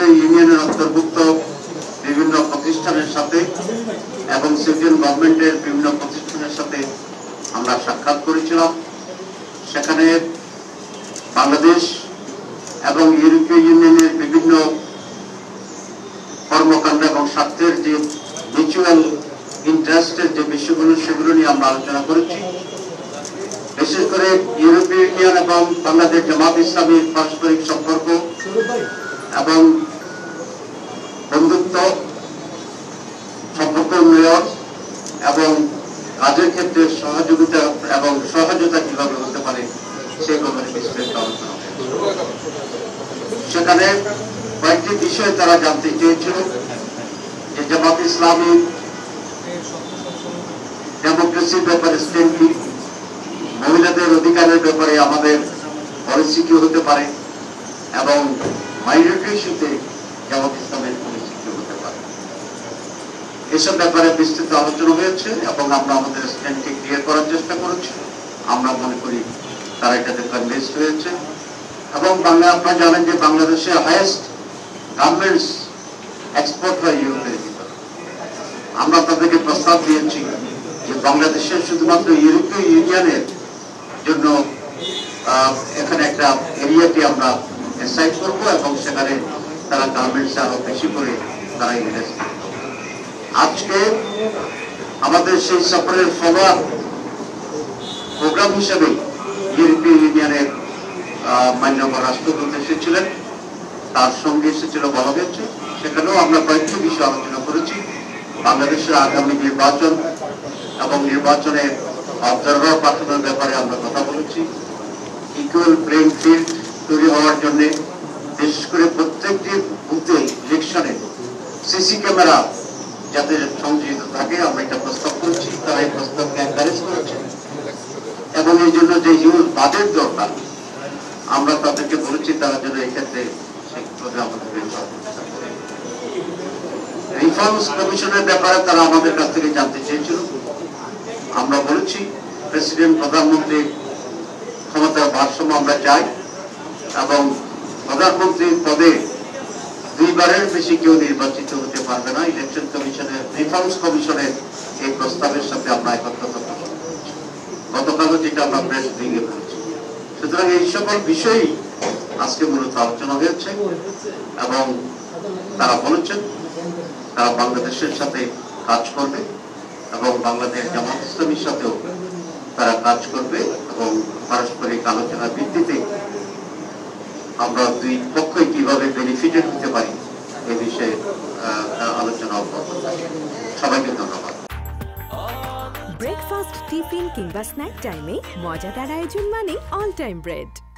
ইউরোপীয় ইউনিয়নের অন্তর্ভুক্ত বিভিন্ন প্রতিষ্ঠানের সাথে এবং সুইডেন গভর্নমেন্টের বিভিন্ন প্রতিষ্ঠানের সাথে আমরা সাক্ষাৎ করেছিলাম। সেখানে বাংলাদেশ এবং ইউরোপীয় ইউনিয়নের বিভিন্ন কর্মকাণ্ড এবং স্বার্থের যে মিউচুয়াল ইন্টারেস্টের যে বিষয়গুলো সেগুলো নিয়ে আমরা আলোচনা করেছি। বিশেষ করে ইউরোপীয় ইউনিয়ন এবং বাংলাদেশ জামাত ইসলামীর পারস্পরিক সম্পর্ক এবং বন্ধুত্ব সম্পর্ক উন্নয়ন এবং কাজের ক্ষেত্রে সহযোগিতা এবং সহযোগিতা কিভাবে হতে পারে সেই ব্যাপারে বিস্তারিত আলোচনা। সেখানে কয়েকটি বিষয় তারা জানতে চেয়েছিল যে জামাত ইসলামী ডেমোক্রেসির ব্যাপারে স্ট্যান্ড কি, মহিলাদের অধিকারের ব্যাপারে আমাদের পলিসি কি হতে পারে এবং মাইনরিটি ইস্যুতে জামাত ইসলামের পলিসি কি হতে পারে, এসব ব্যাপারে বিস্তৃত আলোচনা হয়েছে এবং আমরা আমাদের স্ট্যান্ডকে ক্লিয়ার করার চেষ্টা করেছি। আমরা মনে করি তারা এটাতে কনভিন্স হয়েছে এবং আপনারা জানেন যে বাংলাদেশের হাইয়েস্ট গার্মেন্টস এক্সপোর্ট হয় ইউরোপের ভিতরে। আমরা তাদেরকে প্রস্তাব দিয়েছি যে বাংলাদেশের শুধুমাত্র ইউরোপীয় ইউনিয়নের জন্য এখানে একটা এরিয়াকে আমরা ডিসাইড করবো এবং সেখানে তারা গার্মেন্টস আরো বেশি করে তারা ইনভেস্ট করবে। আজকে আমাদের সেই সফরের ফলো আপ প্রোগ্রাম হিসেবে ইউরোপীয় ইউনিয়নের মাননীয় রাষ্ট্রদূত এসেছিলেন, তার সঙ্গে এসেছিল বলা হয়েছে। সেখানেও আমরা কয়েকটি বিষয় আলোচনা করেছি। বাংলাদেশের আগামী নির্বাচন এবং নির্বাচনে অবজারভার পাঠানোর ব্যাপারে আমরা কথা বলেছি। ইকুয়াল প্লেইং ফিল্ড তৈরি হওয়ার জন্য বিশেষ করে প্রত্যেকটি বুথে ইলেকশনে সিসি ক্যামেরা যাতে সংযোজিত থাকে আমরা এটা প্রস্তাব করেছি। তারা এই প্রস্তাবকে এনকারেজ করেছে এবং এই জন্য যে হিউজ বাজেট দরকার আমরা তাদেরকে বলেছি তারা যেন এই ক্ষেত্রে রিফর্মস কমিশনের ব্যাপারে তারা আমাদের কাছ থেকে জানতে চেয়েছিল। আমরা বলেছি প্রেসিডেন্ট প্রধানমন্ত্রী ক্ষমতার ভারসাম্য আমরা চাই এবং প্রধানমন্ত্রীর পদে দুইবারের বেশি কেউ নির্বাচিত হতে পারবে না। ইলেকশন কমিশনের রিফর্মস কমিশনের এই প্রস্তাবের সাথে আমরা একত্রতা পোষণ করেছি। গতকালও যেটা আমরা প্রেস ব্রিফিংয়ে বলেছি। সুতরাং এই সকল বিষয়ই আজকে মূলত আলোচনা হয়েছে এবং তারা বলেছেন তারা বাংলাদেশের সাথে কাজ করবে এবং বাংলাদেশ জামাত ইসলামীর সাথেও তারা কাজ করবে এবং পারস্পরিক আলোচনার ভিত্তিতে আমরা দুই পক্ষই কিভাবে বেনিফিটেড হতে পারি এ বিষয়ে আলোচনা অব্যাহত। সবাইকে ধন্যবাদ। ব্রেকফাস্ট, টিফিন কিংবা স্ন্যাক টাইমে মজাদার আয়োজন মানে অল টাইম ব্রেড।